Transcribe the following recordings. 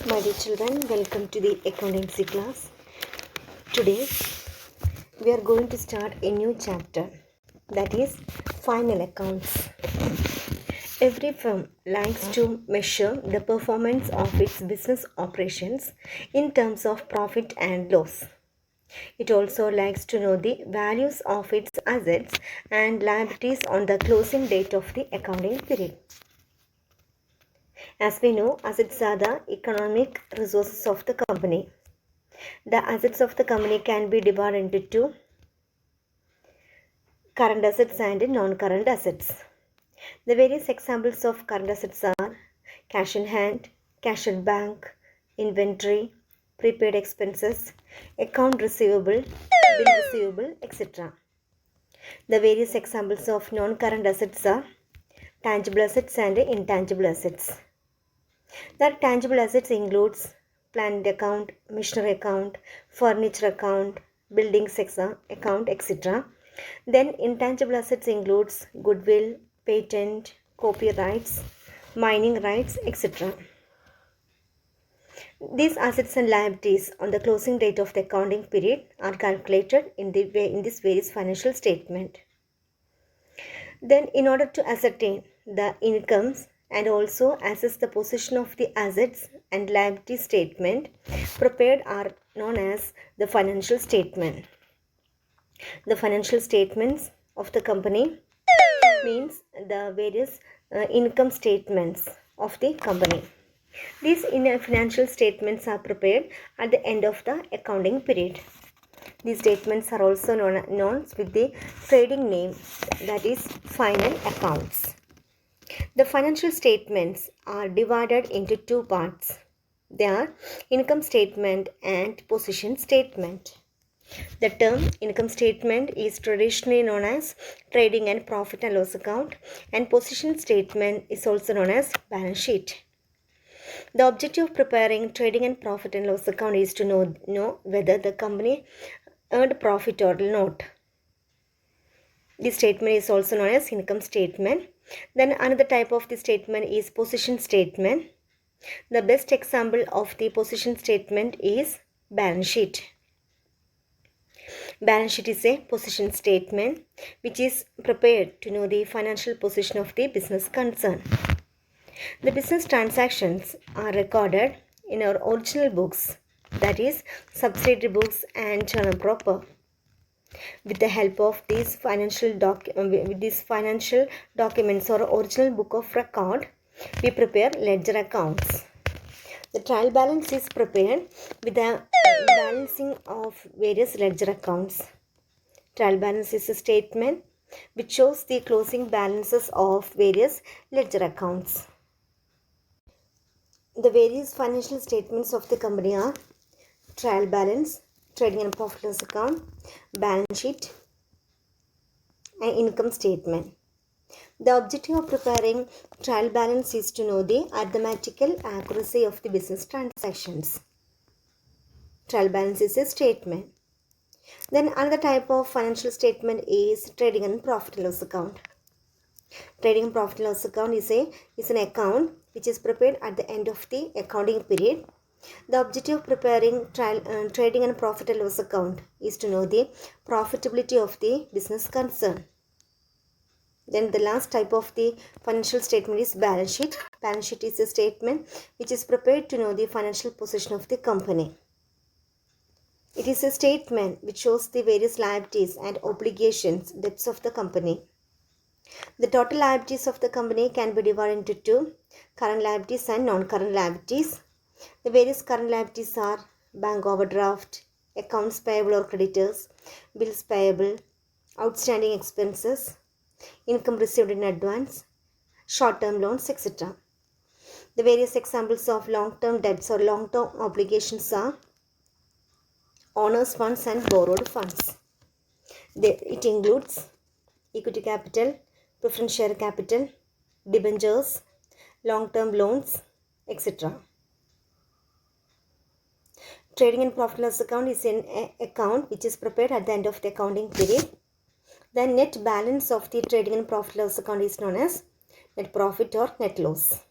My dear children, welcome to the accountancy class. Today we are going to start a new chapter, that is final accounts. Every firm likes to measure the performance of its business operations in terms of profit and loss. It also likes to know the values of its assets and liabilities on the closing date of the accounting period. As we know, assets are the economic resources of the company. The assets of the company can be divided into two: current assets and non-current assets. The various examples of current assets are cash in hand, cash at bank, inventory, prepaid expenses, account receivable, bill receivable, etc. The various examples of non-current assets are tangible assets and intangible assets. The tangible assets includes plant account, machinery account, furniture account, buildings account, etc. Then intangible assets includes goodwill, patent, copyrights, mining rights, etc. These assets and liabilities on the closing date of the accounting period are calculated in this various financial statement. Then, in order to ascertain the incomes and also assess the position of the assets and liability statement prepared are known as the financial statement. The financial statements of the company means the various income statements of the company. These financial statements are prepared at the end of the accounting period. These statements are also known with the trading name, that is final accounts. The financial statements are divided into two parts. They are income statement and position statement. The term income statement is traditionally known as trading and profit and loss account, and position statement is also known as balance sheet. The objective of preparing trading and profit and loss account is to know whether the company earned profit or not. This statement is also known as income statement. Then another type of the statement is position statement. The best example of the position statement is balance sheet. Balance sheet is a position statement which is prepared to know the financial position of the business concern. The business transactions are recorded in our original books, that is subsidiary books and journal proper. With the help of these financial documents or original book of record, we prepare ledger accounts. The trial balance is prepared with the balancing of various ledger accounts. Trial balance is a statement which shows the closing balances of various ledger accounts. The various financial statements of the company are trial balance, trading and profit loss account, balance sheet, and income statement. The objective of preparing trial balance is to know the arithmetical accuracy of the business transactions. Trial balance is a statement. Then another type of financial statement is trading and profit and loss account. Trading and profit and loss account is an account which is prepared at the end of the accounting period. The objective of preparing trading and profit and loss account is to know the profitability of the business concern. Then the last type of the financial statement is balance sheet. Balance sheet is a statement which is prepared to know the financial position of the company. It is a statement which shows the various liabilities and obligations, debts of the company. The total liabilities of the company can be divided into two: current liabilities and non-current liabilities. The various current liabilities are bank overdraft, accounts payable or creditors, bills payable, outstanding expenses, income received in advance, short-term loans, etc. The various examples of long-term debts or long-term obligations are owners' funds and borrowed funds. It includes equity capital, preference share capital, debentures, long-term loans, etc. Trading and profit loss account is an account which is prepared at the end of the accounting period. The net balance of the trading and profit loss account is known as net profit or net loss.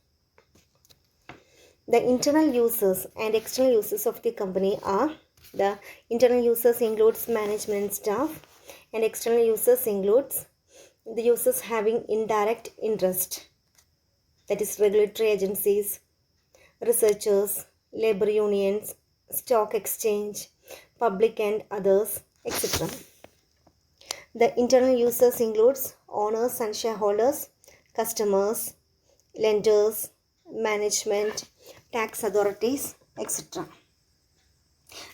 The internal users and external users of the company are: the internal users includes management staff, and external users includes the users having indirect interest, that is regulatory agencies, researchers, labor unions, stock exchange, public and others, etc. The internal users includes owners and shareholders, customers, lenders, management, tax authorities, etc.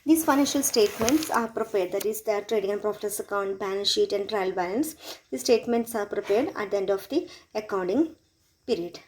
These financial statements are prepared, that is the trading and profit account, balance sheet and trial balance. These statements are prepared at the end of the accounting period.